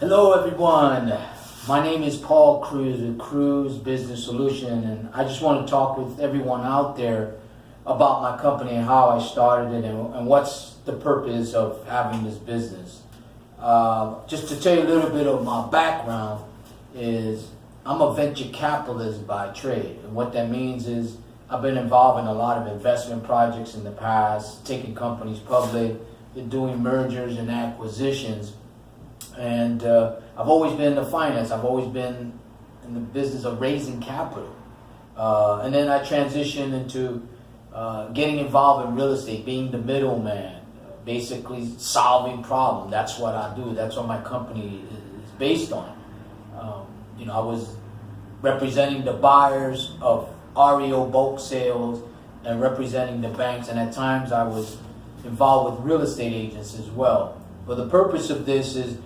Hello everyone, my name is Paul Cruz with Cruz Business Solution, and I just want to talk with everyone out there about my company and how I started it and what's the purpose of having this business. Just to tell you a little bit of my background is I'm a venture capitalist by trade, and what that means is I've been involved in a lot of investment projects in the past, taking companies public, doing mergers and acquisitions. And I've always been in finance. I've always been in the business of raising capital. And then I transitioned into getting involved in real estate, being the middleman, basically solving problems. That's what I do. That's what my company is based on. I was representing the buyers of REO bulk sales and representing the banks. And at times I was involved with real estate agents as well. But the purpose of this is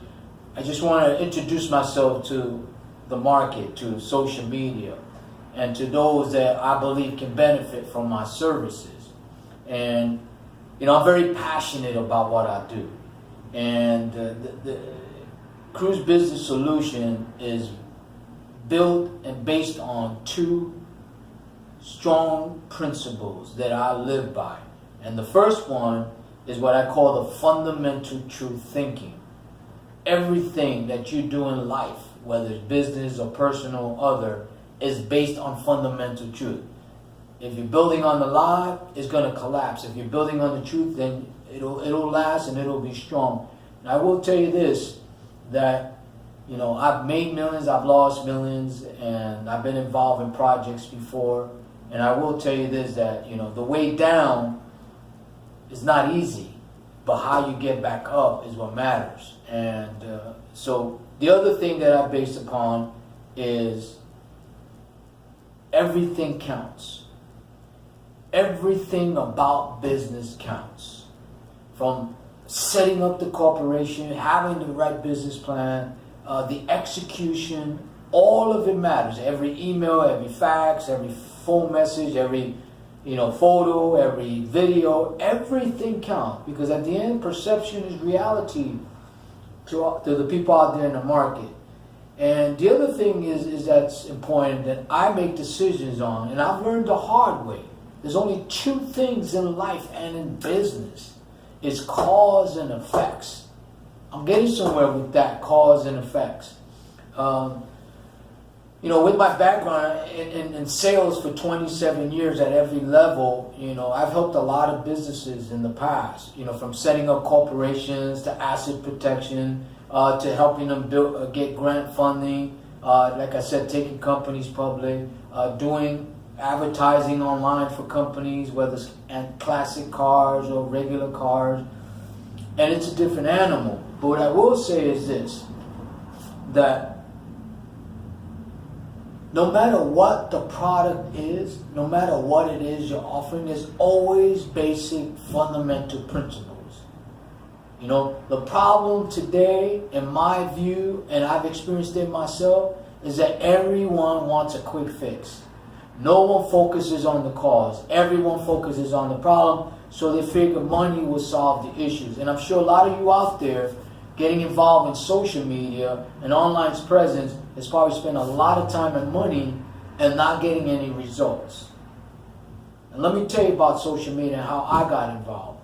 I just want to introduce myself to the market, to social media, and to those that I believe can benefit from my services. And, I'm very passionate about what I do. And the Cruz Business Solution is built and based on two strong principles that I live by. And the first one is what I call the fundamental truth thinking. Everything that you do in life, whether it's business or personal or other, is based on fundamental truth. If you're building on the lie, it's going to collapse. If you're building on the truth, then it'll last and it'll be strong. And I will tell you this, that I've made millions, I've lost millions, and I've been involved in projects before. And I will tell you this, that the way down is not easy, but how you get back up is what matters. And so the other thing that I base upon is everything counts. Everything about business counts. From setting up the corporation, having the right business plan, the execution, all of it matters. Every email, every fax, every phone message, every photo, every video, everything counts. Because at the end, perception is reality to the people out there in the market. And the other thing is that's important that I make decisions on, and I've learned the hard way. There's only two things in life and in business. It's cause and effects. I'm getting somewhere with that, cause and effects. With my background in sales for 27 years at every level, I've helped a lot of businesses in the past, from setting up corporations to asset protection, to helping them get grant funding, like I said, taking companies public, doing advertising online for companies, whether it's classic cars or regular cars. And it's a different animal. But what I will say is this, that no matter what the product is, no matter what it is you're offering, there's always basic fundamental principles. The problem today, in my view, and I've experienced it myself, is that everyone wants a quick fix. No one focuses on the cause. Everyone focuses on the problem, so they figure money will solve the issues. And I'm sure a lot of you out there getting involved in social media and online presence has probably spent a lot of time and money and not getting any results. And let me tell you about social media and how I got involved.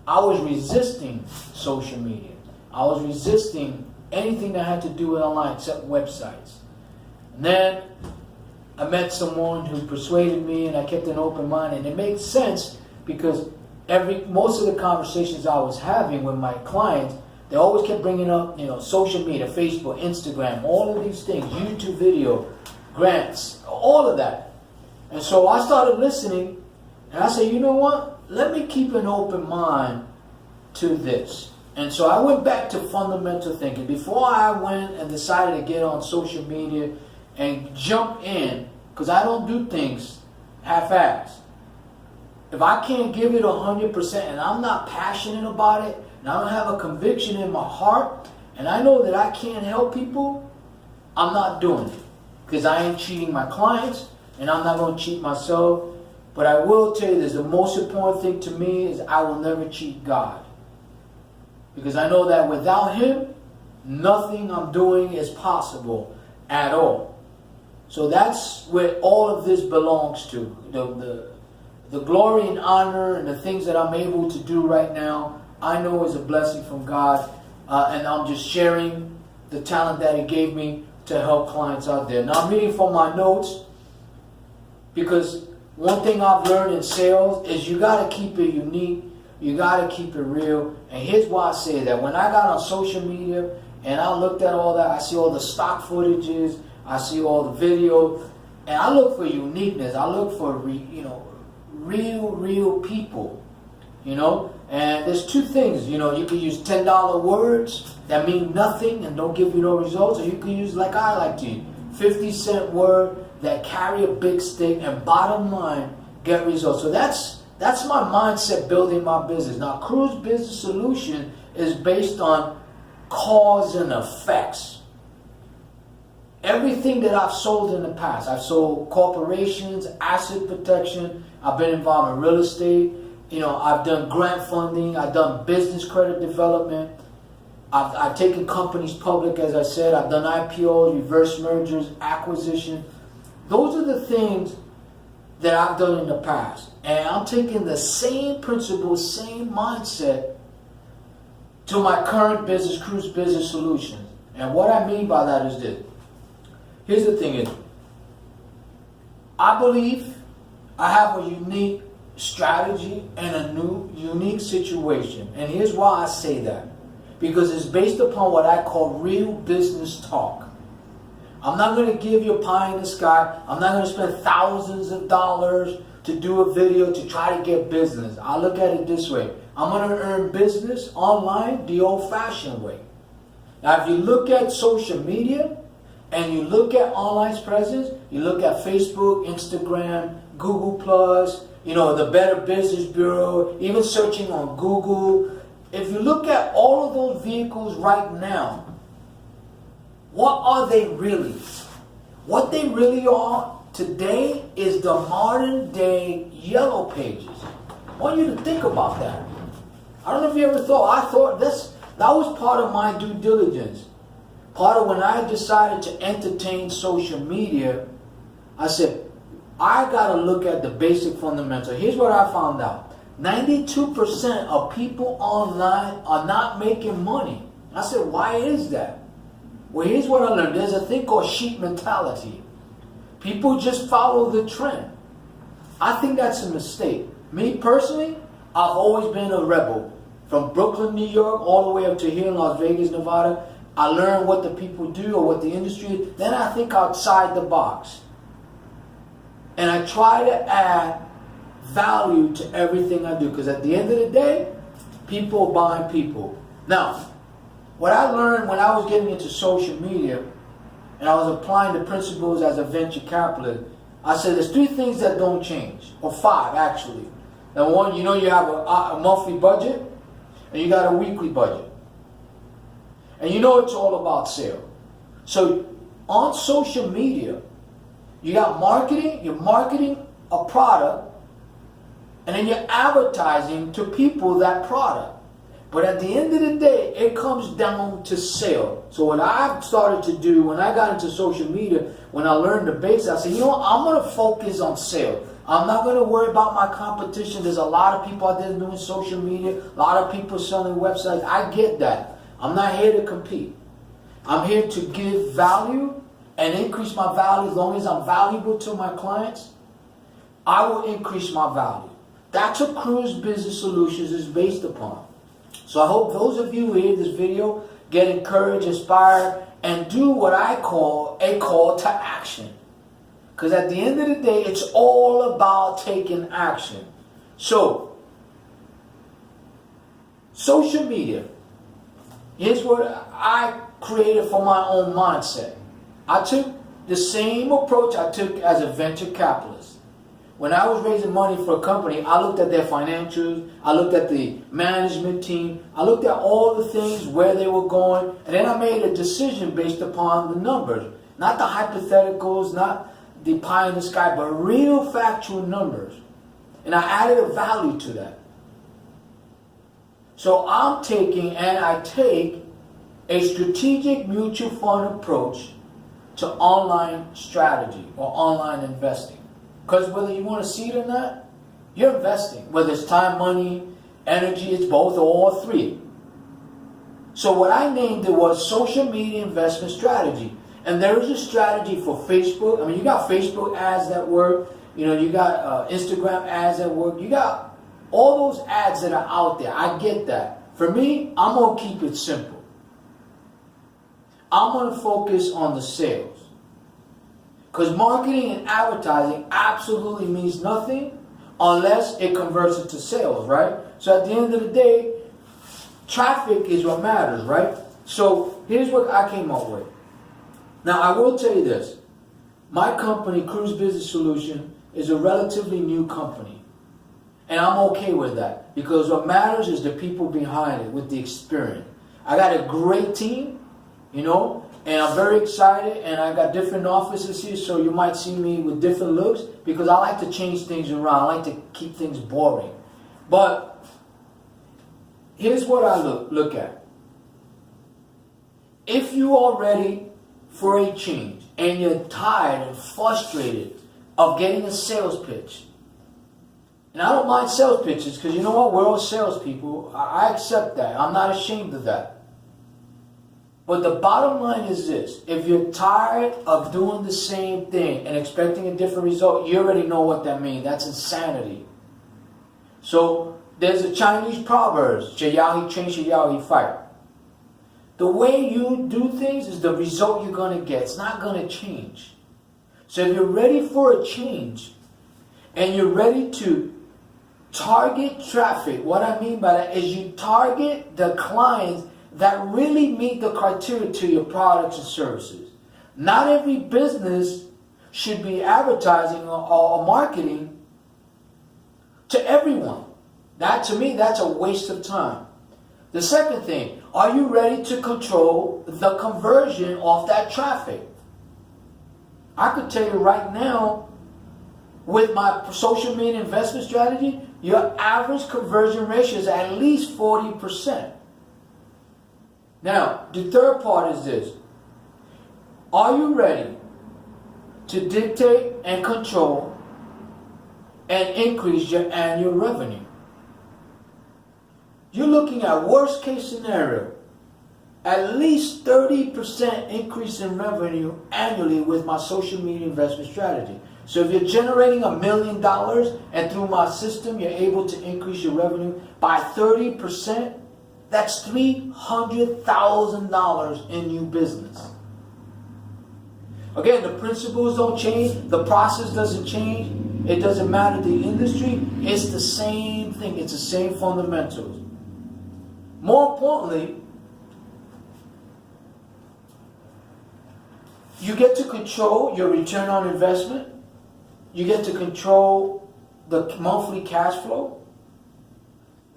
I was resisting social media. I was resisting anything that had to do with online except websites. And then I met someone who persuaded me, and I kept an open mind, and it made sense because most of the conversations I was having with my clients, they always kept bringing up, social media, Facebook, Instagram, all of these things, YouTube video, grants, all of that. And so I started listening, and I said, you know what? Let me keep an open mind to this. And so I went back to fundamental thinking. Before I went and decided to get on social media and jump in, because I don't do things half-assed. If I can't give it 100% and I'm not passionate about it, and I don't have a conviction in my heart, and I know that I can't help people, I'm not doing it. Because I ain't cheating my clients, and I'm not going to cheat myself. But I will tell you this, the most important thing to me is I will never cheat God. Because I know that without Him, nothing I'm doing is possible at all. So that's where all of this belongs to. The glory and honor and the things that I'm able to do right now, I know is a blessing from God. And I'm just sharing the talent that He gave me to help clients out there. Now I'm reading from my notes, because one thing I've learned in sales is you got to keep it unique. You got to keep it real. And here's why I say that. When I got on social media and I looked at all that, I see all the stock footages, I see all the video, and I look for uniqueness. I look for real people. And there's two things. You can use $10 words that mean nothing and don't give you no results, or you can use, like I like to use, 50-cent word that carry a big stick and bottom line get results. So that's my mindset building my business. Now, Cruz Business Solution is based on cause and effects. Everything that I've sold in the past, I've sold corporations, asset protection, I've been involved in real estate, I've done grant funding, I've done business credit development, I've taken companies public, as I said, I've done IPOs, reverse mergers, acquisition. Those are the things that I've done in the past. And I'm taking the same principles, same mindset to my current business, Cruz Business Solutions. And what I mean by that is this. Here's the thing is, I believe I have a unique strategy and a unique situation. And here's why I say that. Because it's based upon what I call real business talk. I'm not going to give you a pie in the sky. I'm not going to spend thousands of dollars to do a video to try to get business. I look at it this way. I'm going to earn business online the old-fashioned way. Now, if you look at social media and you look at online presence, you look at Facebook, Instagram, Google+, the Better Business Bureau, even searching on Google. If you look at all of those vehicles right now, what are they really? What they really are today is the modern day Yellow Pages. I want you to think about that. I don't know if you ever thought, I thought that was part of my due diligence. Part of when I decided to entertain social media, I said, I got to look at the basic fundamentals. Here's what I found out. 92% of people online are not making money. I said, why is that? Well, here's what I learned. There's a thing called sheep mentality. People just follow the trend. I think that's a mistake. Me personally, I've always been a rebel. From Brooklyn, New York, all the way up to here in Las Vegas, Nevada. I learn what the people do or what the industry is. Then I think outside the box. And I try to add value to everything I do. Because at the end of the day, people buy people. Now, what I learned when I was getting into social media and I was applying the principles as a venture capitalist, I said there's 3 things that don't change. Or 5, actually. Now, one, you have a monthly budget and you got a weekly budget. And it's all about sale. So on social media, you got marketing, you're marketing a product, and then you're advertising to people that product. But at the end of the day, it comes down to sale. So what I've started to do when I got into social media, when I learned the basics, I said, I'm going to focus on sale. I'm not going to worry about my competition. There's a lot of people out there doing social media, a lot of people selling websites. I get that. I'm not here to compete. I'm here to give value and increase my value. As long as I'm valuable to my clients, I will increase my value. That's what Cruz Business Solutions is based upon. So I hope those of you who hear this video get encouraged, inspired, and do what I call a call to action. Because at the end of the day, it's all about taking action. So, social media. Here's what I created for my own mindset. I took the same approach I took as a venture capitalist. When I was raising money for a company, I looked at their financials, I looked at the management team, I looked at all the things, where they were going, and then I made a decision based upon the numbers. Not the hypotheticals, not the pie in the sky, but real factual numbers. And I added a value to that. So I'm taking, and I take, a strategic mutual fund approach to online strategy or online investing. Because whether you want to see it or not, you're investing. Whether it's time, money, energy, it's both or all three. So what I named it was social media investment strategy. And there is a strategy for Facebook. I mean, you got Facebook ads that work. You know, you got Instagram ads that work. You got all those ads that are out there. I get that. For me, I'm going to keep it simple. I'm going to focus on the sales. Because marketing and advertising absolutely means nothing unless it converts into sales, right? So at the end of the day, traffic is what matters, right? So here's what I came up with. Now I will tell you this. My company, Cruz Business Solution, is a relatively new company. And I'm okay with that. Because what matters is the people behind it with the experience. I got a great team, you know, and I'm very excited, and I got different offices here, so you might see me with different looks, because I like to change things around. I like to keep things boring. But here's what I look at. If you are ready for a change, and you're tired and frustrated of getting a sales pitch, and I don't mind sales pitches, because you know what? We're all salespeople. I accept that. I'm not ashamed of that. But the bottom line is this. If you're tired of doing the same thing and expecting a different result, you already know what that means. That's insanity. So there's a Chinese proverb, 只要一change, 只要一 fight. The way you do things is the result you're going to get. It's not going to change. So if you're ready for a change and you're ready to target traffic, what I mean by that is you target the clients that really meet the criteria to your products and services. Not every business should be advertising or marketing to everyone. That, to me, that's a waste of time. The second thing, are you ready to control the conversion of that traffic? I could tell you right now, with my social media investment strategy, your average conversion ratio is at least 40%. Now, the third part is this. Are you ready to dictate and control and increase your annual revenue? You're looking at worst case scenario, at least 30% increase in revenue annually with my social media investment strategy. So if you're generating $1 million and through my system you're able to increase your revenue by 30%, that's $300,000 in new business. Again, the principles don't change. The process doesn't change. It doesn't matter the industry. It's the same thing. It's the same fundamentals. More importantly, you get to control your return on investment. You get to control the monthly cash flow.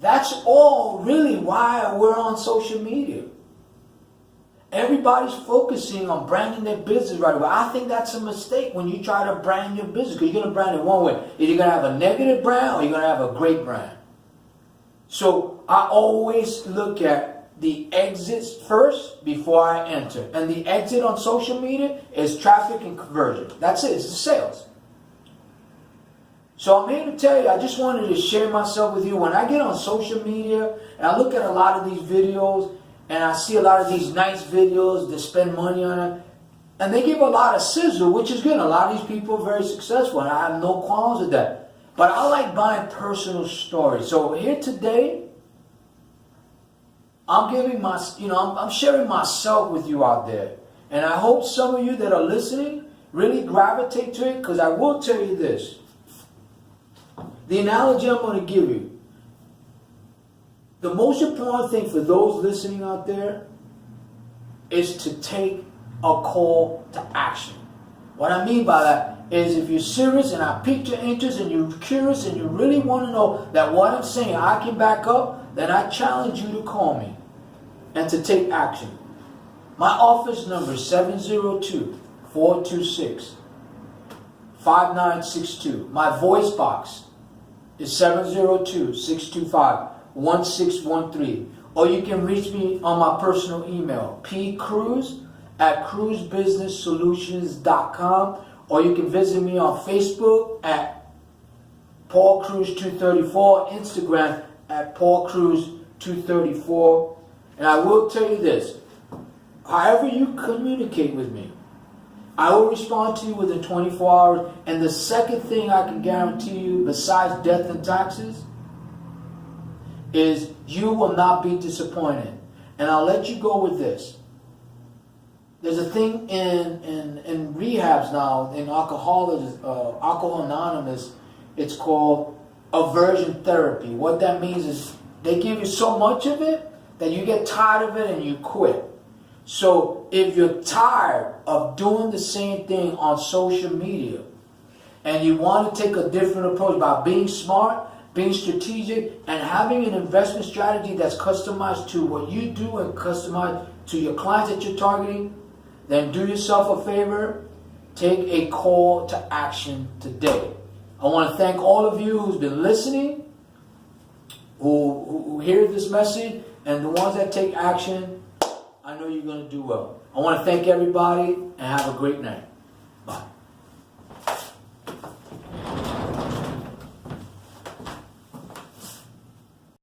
That's all really why we're on social media. Everybody's focusing on branding their business right away. I think that's a mistake when you try to brand your business, because you're going to brand it one way. Either you're going to have a negative brand or you're going to have a great brand. So I always look at the exits first before I enter. And the exit on social media is traffic and conversion. That's it. It's the sales. So I'm here to tell you, I just wanted to share myself with you. When I get on social media and I look at a lot of these videos and I see a lot of these nice videos that spend money on it, and they give a lot of sizzle, which is good. A lot of these people are very successful, and I have no qualms with that. But I like buying personal stories. So here today, I'm giving I'm sharing myself with you out there. And I hope some of you that are listening really gravitate to it, because I will tell you this. The analogy I'm going to give you. The most important thing for those listening out there is to take a call to action. What I mean by that is, if you're serious and I piqued your interest and you're curious and you really want to know that what I'm saying I can back up, then I challenge you to call me and to take action. My office number is 702-426-5962. My voice box is 702-625-1613. or you can reach me on my personal email, pcruz@cruzbusinesssolutions.com, or you can visit me on Facebook at Paul Cruz 234, Instagram at Paul Cruz 234. And I will tell you this, however you communicate with me, I will respond to you within 24 hours. And the second thing I can guarantee you, besides death and taxes, is you will not be disappointed. And I'll let you go with this. There's a thing in rehabs now, in Alcohol Anonymous, it's called aversion therapy. What that means is they give you so much of it that you get tired of it and you quit. So if you're tired of doing the same thing on social media and you want to take a different approach by being smart, being strategic, and having an investment strategy that's customized to what you do and customized to your clients that you're targeting, then do yourself a favor, take a call to action today. I want to thank all of you who's been listening, who hear this message, and the ones that take action. I know you're going to do well. I want to thank everybody and have a great night. Bye.